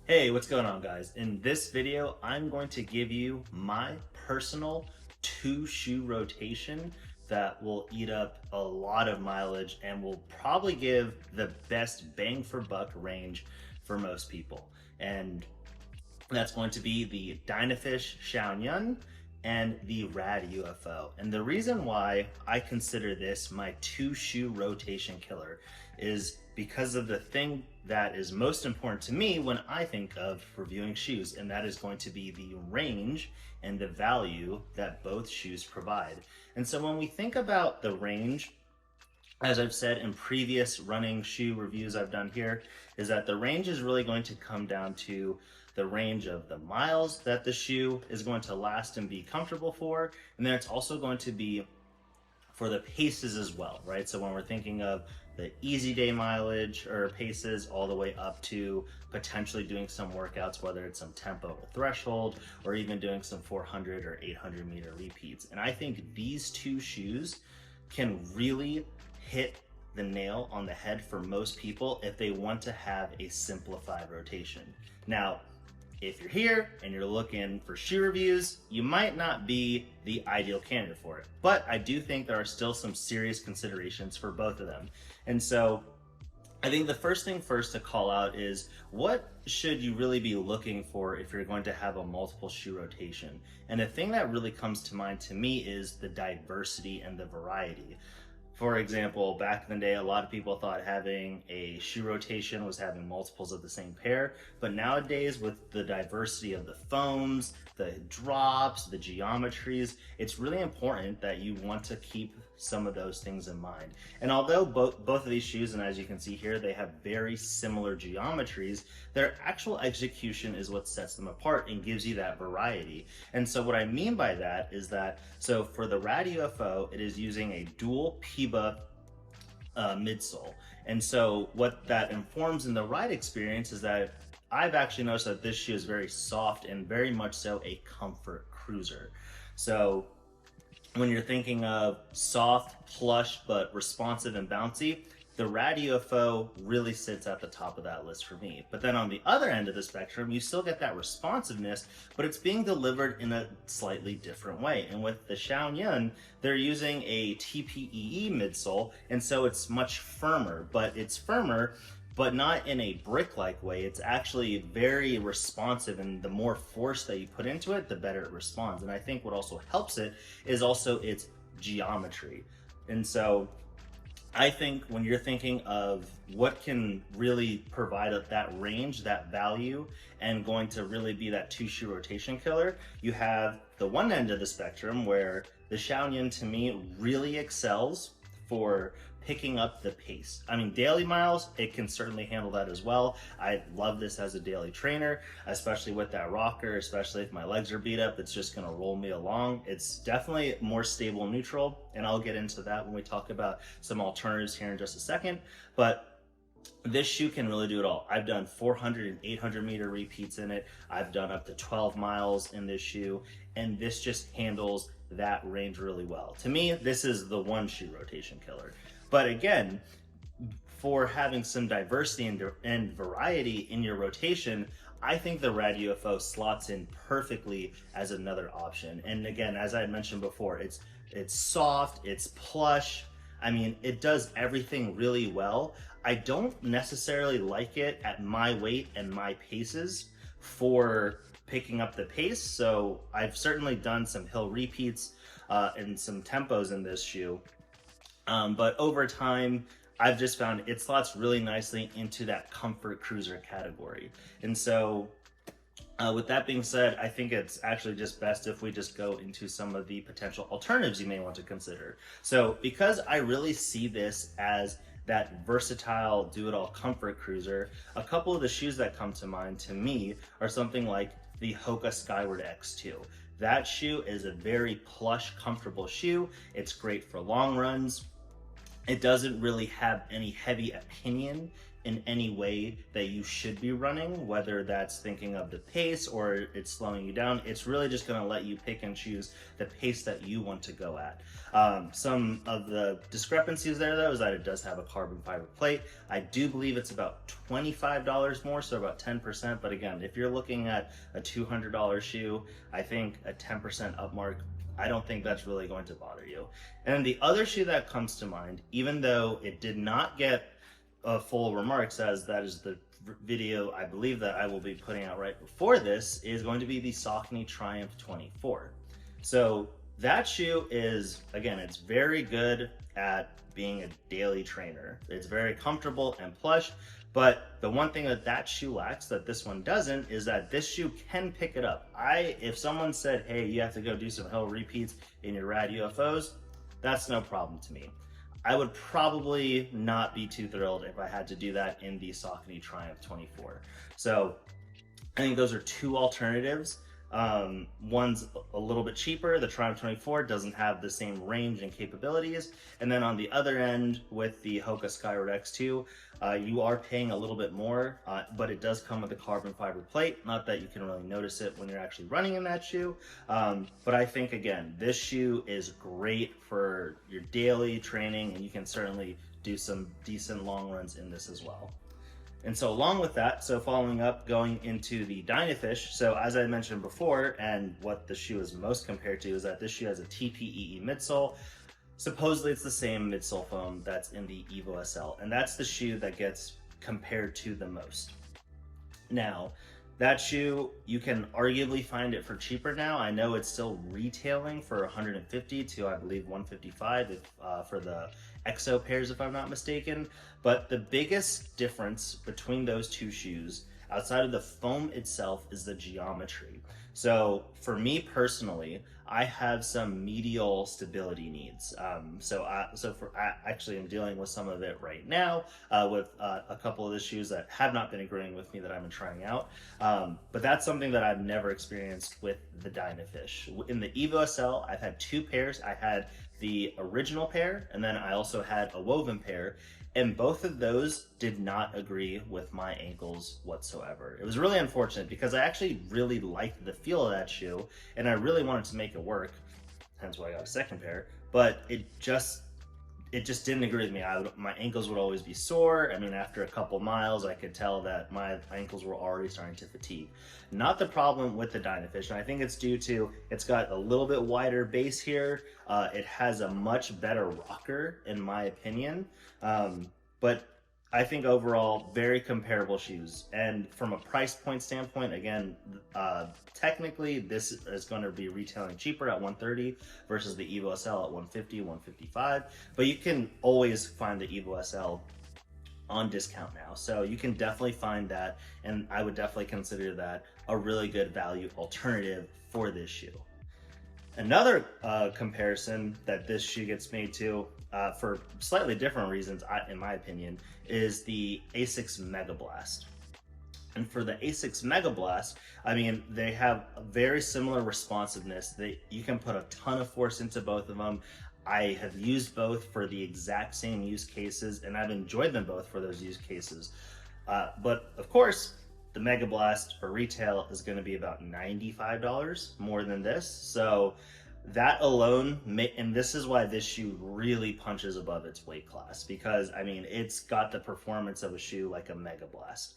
Hey, what's going on, guys? In this video, I'm going to give you my personal two-shoe rotation that will eat up a lot of mileage and will probably give the best bang for buck range for most people. And that's going to be the Dynafish Xiaonian and the R.A.D UFO. And the reason why I consider this my two-shoe rotation killer is because of the thing that is most important to me when I think of reviewing shoes, and that is going to be the range and the value that both shoes provide. And so when we think about the range, as I've said in previous running shoe reviews I've done here, is that the range is really going to come down to the range of the miles that the shoe is going to last and be comfortable for. And then it's also going to be for the paces as well, right? So when we're thinking of the easy day mileage or paces all the way up to potentially doing some workouts, whether it's some tempo or threshold, or even doing some 400 or 800 meter repeats. And I think these two shoes can really hit the nail on the head for most people if they want to have a simplified rotation. Now, if you're here and you're looking for shoe reviews, you might not be the ideal candidate for it, but I do think there are still some serious considerations for both of them. And so I think the first thing first to call out is, what should you really be looking for if you're going to have a multiple shoe rotation? And the thing that really comes to mind to me is the diversity and the variety. For example, back in the day, a lot of people thought having a shoe rotation was having multiples of the same pair. But nowadays, with the diversity of the foams, the drops, the geometries, it's really important that you want to keep some of those things in mind. And although both of these shoes, and as you can see here, they have very similar geometries, their actual execution is what sets them apart and gives you that variety. And so what I mean by that is that, so for the R.A.D UFO, it is using a dual PIBA midsole. And so what that informs in the ride experience is that I've actually noticed that this shoe is very soft and very much so a comfort cruiser. So when you're thinking of soft, plush, but responsive and bouncy, the R.A.D UFO really sits at the top of that list for me. But then on the other end of the spectrum, you still get that responsiveness, but it's being delivered in a slightly different way. And with the Xiaonian, they're using a TPEE midsole, and so it's much firmer, but not in a brick-like way. It's actually very responsive, and the more force that you put into it, the better it responds. And I think what also helps it is also its geometry. And so I think when you're thinking of what can really provide that range, that value, and going to really be that two-shoe rotation killer, you have the one end of the spectrum where the Xiaonian, to me, really excels for picking up the pace. I mean, daily miles, it can certainly handle that as well. I love this as a daily trainer, especially with that rocker, especially if my legs are beat up, it's just gonna roll me along. It's definitely more stable neutral, and I'll get into that when we talk about some alternatives here in just a second. But this shoe can really do it all. I've done 400 and 800 meter repeats in it. I've done up to 12 miles in this shoe, and this just handles that range really well. To me, this is the one shoe rotation killer. But again, for having some diversity and variety in your rotation, I think the R.A.D UFO slots in perfectly as another option. And again, as I mentioned before, it's soft, it's plush. I mean, it does everything really well. I don't necessarily like it at my weight and my paces for picking up the pace. So I've certainly done some hill repeats and some tempos in this shoe. But over time, I've just found it slots really nicely into that comfort cruiser category. And so with that being said, I think it's actually just best if we just go into some of the potential alternatives you may want to consider. So because I really see this as that versatile do-it-all comfort cruiser, a couple of the shoes that come to mind to me are something like the Hoka Skyward X2. That shoe is a very plush, comfortable shoe. It's great for long runs. It doesn't really have any heavy opinion in any way that you should be running, whether that's thinking of the pace or it's slowing you down. It's really just going to let you pick and choose the pace that you want to go at. Some of the discrepancies there, though, is that it does have a carbon fiber plate. I do believe it's about $25 more, so about 10%. But again, if you're looking at a $200 shoe, I think a 10% up mark, I don't think that's really going to bother you. And the other shoe that comes to mind, even though it did not get full remarks, as that is the video I believe that I will be putting out right before this, is going to be the Saucony Triumph 24. So that shoe is, again, it's very good at being a daily trainer. It's very comfortable and plush, but the one thing that that shoe lacks that this one doesn't is that this shoe can pick it up. If someone said, hey, you have to go do some hill repeats in your R.A.D UFOs, that's no problem to me. I would probably not be too thrilled if I had to do that in the Saucony Triumph 24. So I think those are two alternatives. One's a little bit cheaper. The Triumph 24 doesn't have the same range and capabilities. And then on the other end with the Hoka Skyward X2, you are paying a little bit more, but it does come with a carbon fiber plate. Not that you can really notice it when you're actually running in that shoe. But I think, again, this shoe is great for your daily training, and you can certainly do some decent long runs in this as well. And so along with that, so following up, going into the Dynafish, so as I mentioned before, and what the shoe is most compared to is that this shoe has a TPEE midsole. Supposedly it's the same midsole foam that's in the Evo SL, and that's the shoe that gets compared to the most. Now, that shoe, you can arguably find it for cheaper now. I know it's still retailing for $150 to, I believe, $155 for the EXO pairs, if I'm not mistaken. But the biggest difference between those two shoes, outside of the foam itself, is the geometry. So for me personally, I have some medial stability needs. Actually I'm dealing with some of it right now with a couple of the shoes that have not been agreeing with me that I've been trying out. But that's something that I've never experienced with the Dynafish. In the Evo SL, I've had two pairs. I had the original pair, and then I also had a woven pair. And both of those did not agree with my ankles whatsoever. It was really unfortunate because I actually really liked the feel of that shoe and I really wanted to make it work, hence why I got a second pair, but it just didn't agree with me. My ankles would always be sore. I mean, after a couple miles, I could tell that my ankles were already starting to fatigue. Not the problem with the Dynafish, and I think it's due to, it's got a little bit wider base here. It has a much better rocker, in my opinion. But I think overall, very comparable shoes. And from a price point standpoint, again, technically this is going to be retailing cheaper at $130 versus the Evo SL at $150, $155. But you can always find the Evo SL on discount now. So you can definitely find that. And I would definitely consider that a really good value alternative for this shoe. Another comparison that this shoe gets made to, for slightly different reasons, in my opinion, is the Asics Mega Blast. And for the Asics Mega Blast, I mean, they have a very similar responsiveness. You can put a ton of force into both of them. I have used both for the exact same use cases, and I've enjoyed them both for those use cases. But of course, the Mega Blast for retail is going to be about $95 more than this. So that alone, and this is why this shoe really punches above its weight class, because I mean, it's got the performance of a shoe like a Mega Blast.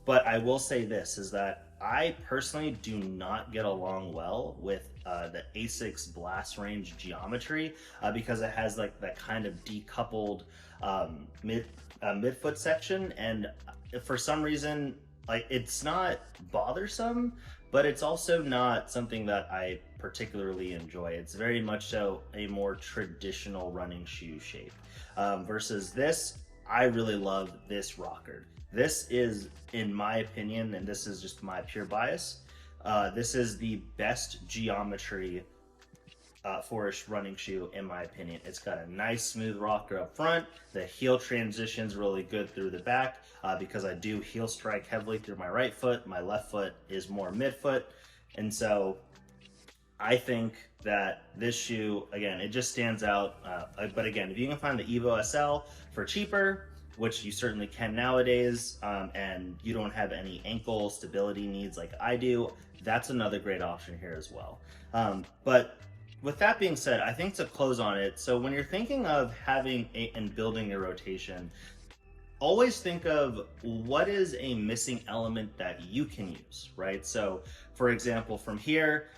But I will say this, is that I personally do not get along well with the Asics Blast Range geometry because it has like that kind of decoupled midfoot section, and for some reason, like, it's not bothersome, but it's also not something that I particularly enjoy. It's very much so a more traditional running shoe shape. Versus this, I really love this rocker. This is, in my opinion, and this is just my pure bias, this is the best geometry for a running shoe, in my opinion. It's got a nice smooth rocker up front. The heel transition's really good through the back because I do heel strike heavily through my right foot. My left foot is more midfoot. And so I think that this shoe, again, it just stands out. But again, if you can find the Evo SL for cheaper, which you certainly can nowadays, and you don't have any ankle stability needs like I do, that's another great option here as well. But with that being said, I think to close on it, so when you're thinking of having and building a rotation, always think of what is a missing element that you can use, right? So for example, from here,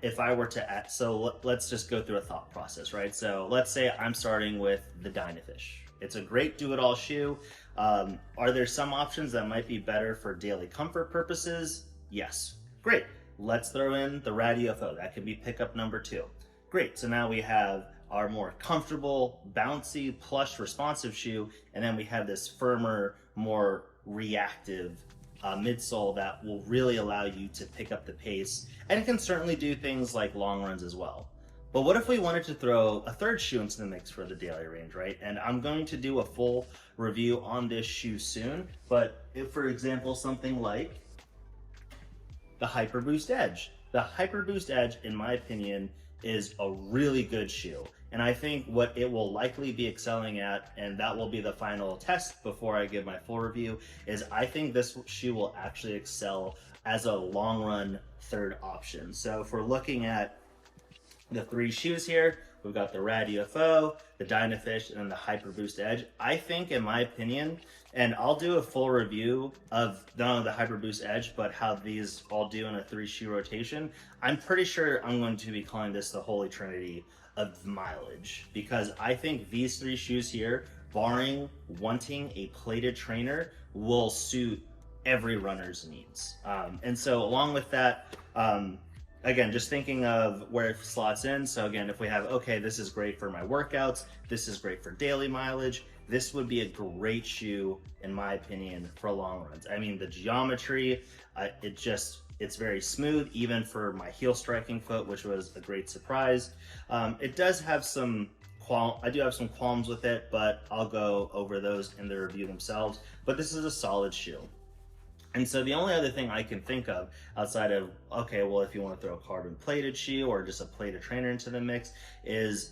if I were to add, so let's just go through a thought process, right? So let's say I'm starting with the Dynafish. It's a great do-it-all shoe. Are there some options that might be better for daily comfort purposes? Yes. Great. Let's throw in the R.A.D UFO. That could be pickup number 2. Great. So now we have our more comfortable, bouncy, plush, responsive shoe, and then we have this firmer, more reactive midsole that will really allow you to pick up the pace, and it can certainly do things like long runs as well. But what if we wanted to throw a third shoe into the mix for the daily range, right? And I'm going to do a full review on this shoe soon, but if, for example, something like the Hyperboost Edge. The Hyperboost Edge, in my opinion, is a really good shoe. And I think what it will likely be excelling at, and that will be the final test before I give my full review, is I think this shoe will actually excel as a long run third option. So if we're looking at the 3 shoes here, we've got the R.A.D UFO, the Dynafish, and then the Hyperboost Edge. I think, in my opinion, and I'll do a full review of not only the Hyperboost Edge, but how these all do in a 3-shoe rotation. I'm pretty sure I'm going to be calling this the Holy Trinity of mileage, because I think these 3 shoes here, barring wanting a plated trainer, will suit every runner's needs. And so along with that, again, just thinking of where it slots in. So again, if we have, okay, this is great for my workouts, this is great for daily mileage, this would be a great shoe, in my opinion, for long runs. I mean, the geometry, it's very smooth, even for my heel striking foot, which was a great surprise. It does have I do have some qualms with it, but I'll go over those in the review themselves. But this is a solid shoe. And so the only other thing I can think of outside of, okay, well, if you want to throw a carbon plated shoe or just a plated trainer into the mix is,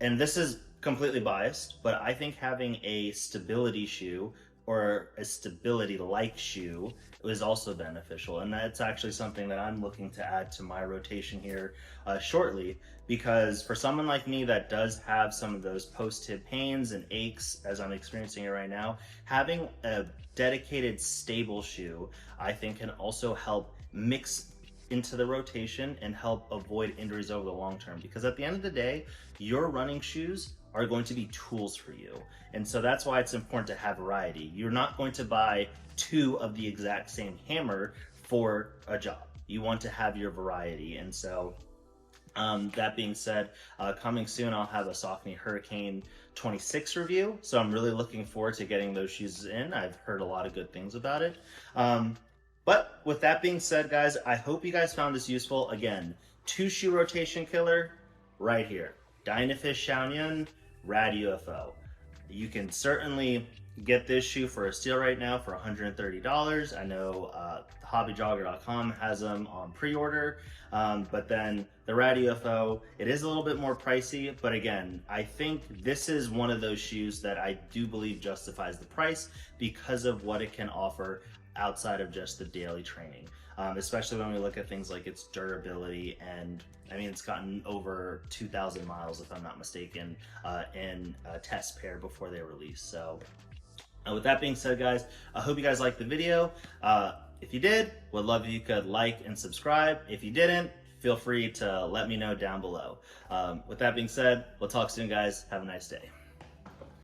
and this is completely biased, but I think having a stability shoe or a stability-like shoe is also beneficial. And that's actually something that I'm looking to add to my rotation here shortly, because for someone like me that does have some of those post-hip pains and aches as I'm experiencing it right now, having a dedicated stable shoe I think can also help mix into the rotation and help avoid injuries over the long term, because at the end of the day, your running shoes are going to be tools for you. And so that's why it's important to have variety. You're not going to buy 2 of the exact same hammer for a job. You want to have your variety. And so that being said, coming soon, I'll have a Saucony Hurricane 26 review. So I'm really looking forward to getting those shoes in. I've heard a lot of good things about it. But with that being said, guys, I hope you guys found this useful. Again, 2-shoe rotation killer right here. Dynafish Xiaonian, R.A.D UFO. You can certainly get this shoe for a steal right now for $130. I know hobbyjogger.com has them on pre-order, but then the R.A.D UFO, it is a little bit more pricey, but again, I think this is one of those shoes that I do believe justifies the price because of what it can offer outside of just the daily training, especially when we look at things like its durability. And I mean, it's gotten over 2,000 miles, if I'm not mistaken, in a test pair before they release. So with that being said, guys, I hope you guys liked the video. If you did, would love if you could like and subscribe. If you didn't, feel free to let me know down below. With that being said, we'll talk soon, guys. Have a nice day.